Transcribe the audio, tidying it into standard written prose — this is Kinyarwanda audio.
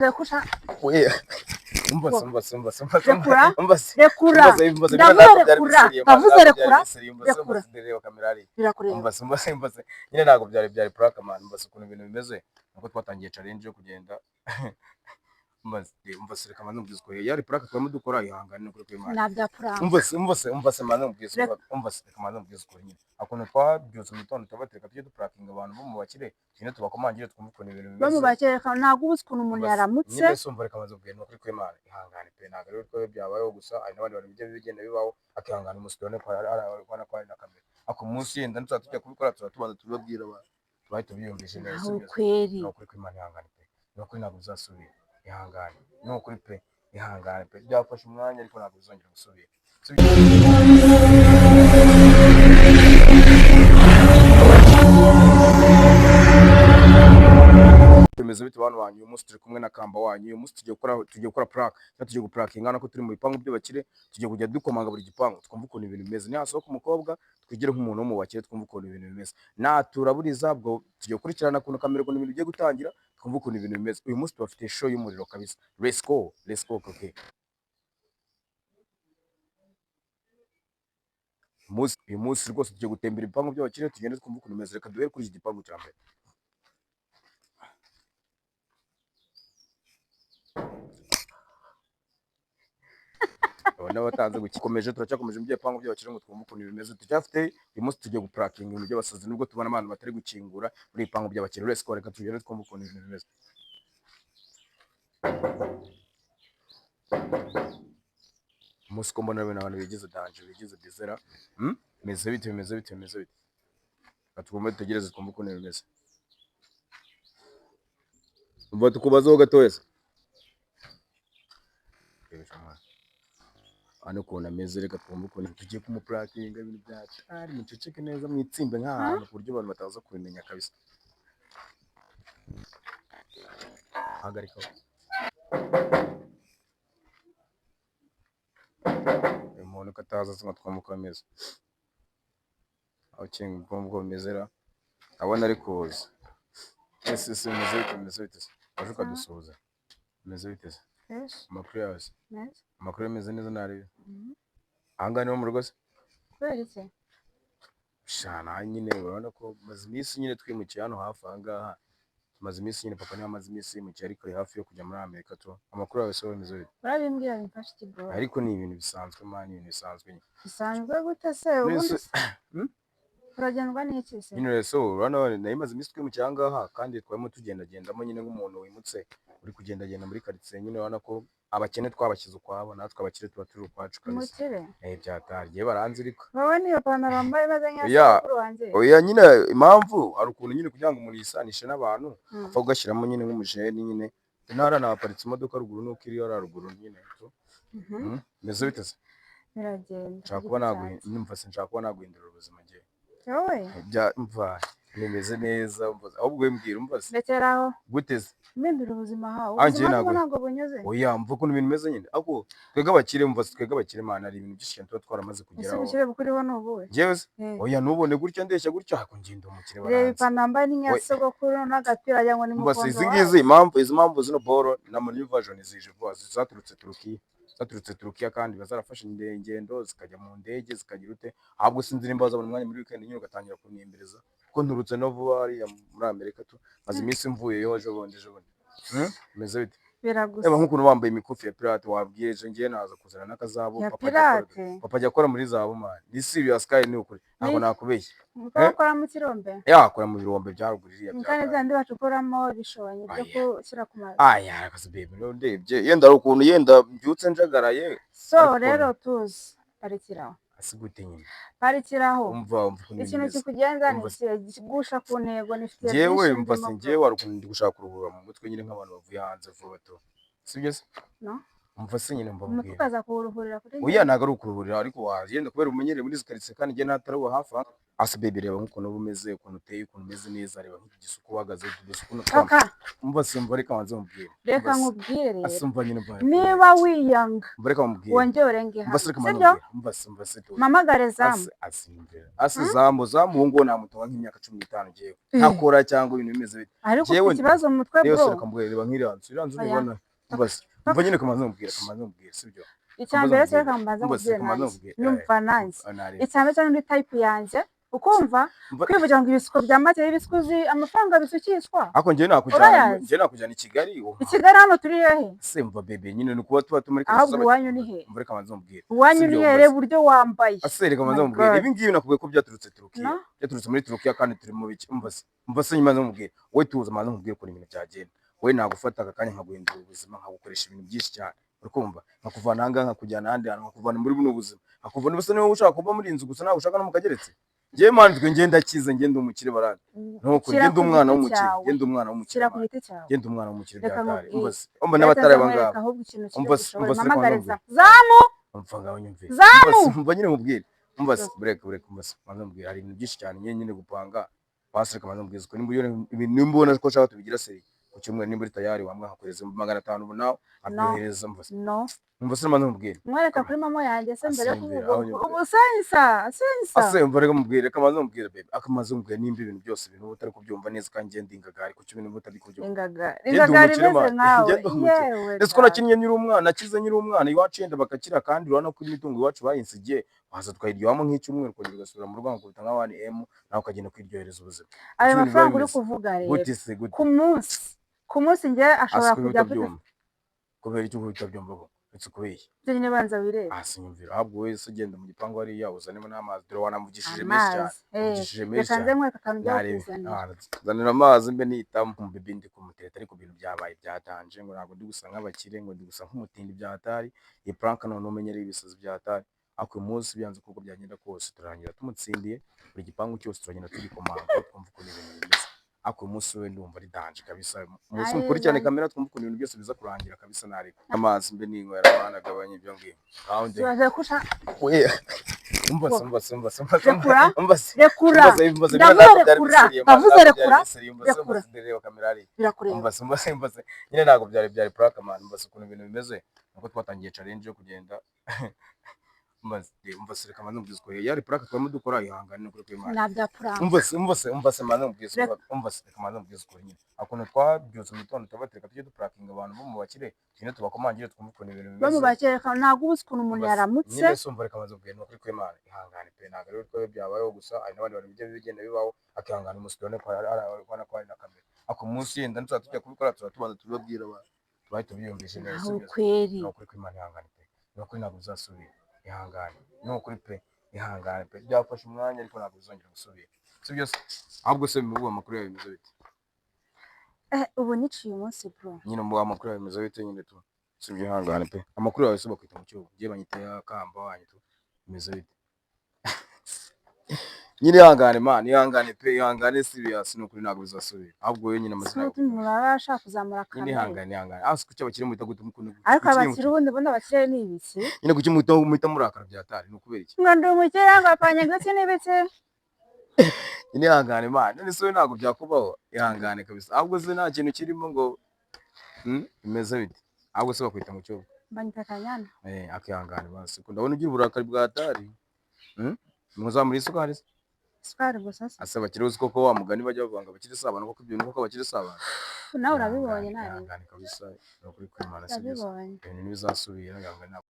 Rekusha. We. Umbase. Rekura. Ndavuze rekura. Rekura. Umbase. Nyine ntabwo byari prank man. Umbase ukuntu ibintu bimeze. Nuko twatangiye challenge yo kugenda. Umbase reka man ubwiza ko yari prank twamo dukora ihangane no kuri kwimana. Nabya prank. Umbase man ubwiza ko umbase reka man ubwiza ko nyine. Akuntu twabyutse mu gitondo tubatereka tujye duprakinga abantu bo mu bakire. Nyine tubakomangire twumva ukuntu ibintu bimeze. Bo mu bakire ntabwo ubuze ukuntu umuntu yaramutse. Nyine sumva reka maze ubwiye no kuri kwimana ihangane pe ntabwo rero twe byabayeho gusa hari n'abandi bantu bijye bigenda bibaho akihangana umusitone kwa na kamera. Ako munsi yenda tujya kubikora tubanza tubabwira abantu. Bahita biyumvisha neza. Aho kweri. No kuri kwimana ihangane pe. No kuri ntabwo uzasubira. Ihangane. No kuri pe. Ihangane pe. Byafashe umwanya ariko ntabwo uzongera gusubira. Bimeze bite bantu wanyu umunsi turi kumwe na Kamba wanyu uyu munsi tugiye gukora prank tugiye guprakinga nako turi mu bipangu by'abakire tugiye kujya dukomanga buri gipangu twumva ukuntu ibintu bimeze ni hasohoka umukobwa twigire nk'umuntu wo mu bakire twumva ukuntu ibintu bimeze naturaburiza bwo tugiye gukurikirana kuntu kamera ukuntu ibintu bigiye gutangira twumva ukuntu ibintu bimeze uyu munsi tubafite show y'umuriro kabisa let's go okay uyu munsi rwose tugiye gutembera ibipangu by'abakire tugende twumva ukuntu bimeze reka duhere kuri iki gipangu cya mbere n'abatanze gukikomeje turacyakomeje mu byepangu by'abakire ngo twumve ukuntu bimeze tucyafite uyu munsi tugiye guprakinga ibintu by'abasazi nubwo tubona abantu batari gukingura muri ibipangu by'abakire let's go reka tugende twumve ukuntu ibintu bimeze umunsi ko mbona abantu bigize danger bigize bizera bimeze bite batugomba dutegereze twumve ukuntu bimeze umva tukubazaho gatoya ano ukuntu ameze reka twumve ukuntu tugiye kumupurakinga ibintu byacu ari muceceke neza mwitsimbe nk'ahantu ku buryo abantu bataza kubimenya kabisa hagarika umuntu kataza ngo twumve uko ameze aho kinga twumve uko bimeze ra abona ari kuza ese bimeze bite aje ukadusuhuza bimeze bite amakuru yawe amakuru ameze neza narebe ahangaha niho mu rugo se kubera iki shana nyine urabona ko maze iminsi nyine twimukiye hano hafi ahangaha maze iminsi nyine papa niwe amaze iminsi yimukiye ariko ari hafi yo kujya muri Amerika tu amakuru yawe se bimeze bite urabimbwira bimfasha iki bro ariko ni ibintu bisanzwe mani ibintu bisanzwe gute se ubundi uragendwa n'iki se nyine so urabona nayo maze iminsi twimukiye ahangaha kandi twarimo tugendagendamo nyine nk'umuntu wimutse uri kugendagenda muri quartier nyine urabona ko abakene twabashyize ukwabo natwe abakire tuba turi ukwacu kabisa byatariye baranzirika wowe niyo pantaro wambaye maze nk'iyasukuru wanjye oya nyine impamvu hari ukuntu nyine kugira ngo umuntu yisanishe n'abantu apfa kugashyiramo nyine nk'umujeni nyine intara naparitse imodoka ruguru nuko iri ari ruguru nyine meze bite se biragenda nshaka kuba naguhindura ubuzima ngewe wowe mva nimeze neza ahubwo mbwira umbaze ndekeraho guteze mpindura ubuzima hawe ubuzima ntabwo bunyuze oya mva ukuntu ibintu bimeze nyine ako twebwe abakire mva twebwe abakire mana ari ibintu byinshi tuba twaramaze kugeraho ese ubukire bukuriho n'ubuhe njyewe oya ntubone gutya ndeshya gutya ako ngenda umukire baranze reba ipantaro yambaye n'inyasogokuru n'agapira ajya ngo ni mukondo izi ngizi izi mpamvu zino boro na new version zije vuba zaturutse Turukiya kandi bazarafashe ingendo zikajya mu ndege zikagira ute ahubwo sinzi nimba bazabona umwanya muri weekend nyine ugatangira kunyembereza kuko nturutse no vuba hariya muri Amerika tu maze iminsi mvuyeyo ejo bundi meze bite biragusa eba nk'ukuntu wambaye imikufi ya pirate wabwiye ejo ngiye naza kuzana n'akazabo papa ajya akora muri zabu man ni serious sky ni ukuri ntabwo nakubeshye ukora mu kirombe yakora mu birombe bya ruguru kandi zandi bacukuramo ibishobanye byo gushyira ku mazi aya akazi baby no ndebye yenda ari ukuntu yenda mbyutse njagaraye so rero tuzi parikiraho asigute nyine parikiraho umva ikintu kikugenza ni kigusha ku ntego nifitiye yewe mva se ngewe ari ukuntu ndi gushaka kuruhura mu mutwe nyine nk'abantu bavuye hanze vuba to sibyo se no umva se nyine mbabwira mutukaza kuruhurira kuri oya ntago ari ukuruhurira ariko wagenda kubera umenyereye muri zikaritse kandi ngiye natari hafi ase baby reba nk'ukuntu uba umeze, ukuntu uteye, ukuntu umeze neza, reba nk'iki gisuku uhagaze, udusuku kaka umva simva reka wanze mubwire. reka nkubwire rero Asumva nyine mva. niba wiyanga Umva reka mubwire. wongere urenge hano Umva sibyo umva simva se tu. mamagare zamu Asimbere. Zamu ubu ngubu namutonga nk'imyaka 15 jewe. Ntakora cyangwa ibintu bimeze bite. ariko ufite ikibazo mu mutwe Rero bro reka mubwire reba nk'iriranzu nibona. Umva nyine kamaze mubwire sibyo. icyambere cyo reka mbanza mubwire nanjye nyumva nanjye icyambere cyo ndi type yanjye ukumva kwivugira ngo ibisuko bya make y'ibisukuzi amafaranga bisukishwa ako njye nakujyana i Kigali i Kigali hano turi hehe semva bebe nyine ni kuba tuba tumuri ahubwo iwanyu ni he mvure kamanze mubwire iwanyu ni he reba uburyo wambaye asere kamanze mubwire ibi ngibi nakubwiye ko byaturutse Turukiya byaturutse muri Turukiya kandi turi mu biki umva se nyuma mubwire wowe tuza manze mubwire ko ibintu byagenda wowe nagufata akanya nkaguhindura ubuzima nkagukoresha ibintu byinshi cyane urikumva nkakuvana hanga nkakujyana ahandi hantu nkakuvana muri buno buzima nkakuvana ubuse niwe ushaka kuva muri inzu gusa nawe ushaka no mukageretse ngiye mandwe ngenda kize ngenda umukire barandi nuko ngenda umwana w'umukire ngenda umwana w'umukire ngenda umwana w'umukire byatari umva n'abatari bangaba umva zamu umva ngaho nyumve zamu umva nyine mubwire umva break umva manza mubwire hari ibintu byinshi cyane nyine gupanga basireka manza mubwire ko nimbona ko shaka tubigira seri ku cyumwe nimba uri tayari wamwe hakoreza 500 ubu nawe abyohereza umva se manza mubwire mwereka kuri mama yanjye se mbere kuvuga ubusensa umva reka mubwire kamanza mubwire baby akamaze mubwire nimba ibintu byose ibintu utari kubyumva neza kandi ngende ingagari ku cyumwe nimba utari kubyumva ingagari meze nkawe yewe ese ko nakinnye nyiri umwana nakize nyiri umwana iwacu yenda bakakira kandi urana ko imitungo iwacu bayinsigiye waza twayiryamo nk'icyumweru kongera ugasubira mu rugo nkakubita nka 1M nawe ukagenda kwiryohereza ubuzima ayo mafaranga uri kuvuga rero ku munsi nge ashobora kujya kubera icyo utabyumva ko etse kubeye byo nyine banza wireba asinyumvira ahubwo wese ugenda mu gipangu ari uzanemo n'amazi dore wanamvugishije menshi cyane mvugishije menshi cyane zanira amazi mbe nitamu mu bibi ndi kumuteta ariko ibintu byabaye byatanje ngo ntabwo ndi gusa nk'abakire ngo ndi gusa nk'umutindi byatari iyi prank none umenyereye ibisazi byatari ako umunsi byanze kuko byagenda kose turangira tumutsindiye buri gipangu cyose turagenda tugikomanga twumva uko ibintu bimeze ako umunsi we ndumva ari danje kabisa umunsi mukuri cyane kamera twumva uko ibintu byose biza kurangira kabisa nari amazi mbe ninywera abana gabanye ibyo ngiye kandi we nyine ntabwo byari prank man mbase ukuntu ibintu bimeze nuko twatangiye challenge yo kugenda umva se reka manze mbwize ko yari prank twamo dukora ihangane no kuri kwimana nabya prank umva se manze mbwize reka manze mbwize ko nyine akuntu twabyutse mu gitondo tubatereka tujye duprankinga abantu bo mu bakire cyane tubakomangire twumva ukuntu ibintu bimeze bo mu bakire ntabwo ubuze ukuntu umuntu yaramutse nyine sumva reka manze mbwize no kuri kwimana ihangane pe ntabwo rero twabe byabayeho gusa hari n'abandi bantu bijye bigenda bibaho akihangana umusitone ko ari na kamera ako munsi yenda ntuzatujya tujya kubikora tubanza tubabwira abantu bahita biyumvisha neza no kuri kwimana ihangane pe no kuri ntabwo uzasubira ihangane nukuri pe ihangane pe byafashe umwanya ariko ntabwo bizongera gusubira si byose ahubwo se mu amakuru yawe bimeze bite ubu niciye umunsi bro nyine mu amakuru yawe bimeze bite nyine tu si ihangane pe amakuru yawe se bakwita mu cyugo giye banyiteye akamba wanyu tu bimeze bite nyine ihangane man ihangane pe ihangane serious nukuri ntabwo bizasubira ahubwo we nyine amazina yawe murabasha kuzamura kamera nyine ihangane asi kuki abakire muhita gute mukuntu ariko abakire ubundi bona abakire ni ibiki nyine kuki muhita murakara byatari nukubera iki ngo ndi umukire ngo apanye gutse n'ibiki nyine ihangane man none se ntabwo byakubaho ihangane kabisa ahubwo se nta kintu kirimo ngo bimeze bite ahubwo se bakwita mu cyobo banyita kanyana akihangane basi ndabona ugira uburakari bwatari muzamura isukari isukari gusa asa bakire uzi koko wa mugani bajya bavanga bakire sabana koko ibintu koko bakire sabana nawe urabibonye nari ihangane kabisa no kuri kwimana se ibintu ntibizasubira ihangane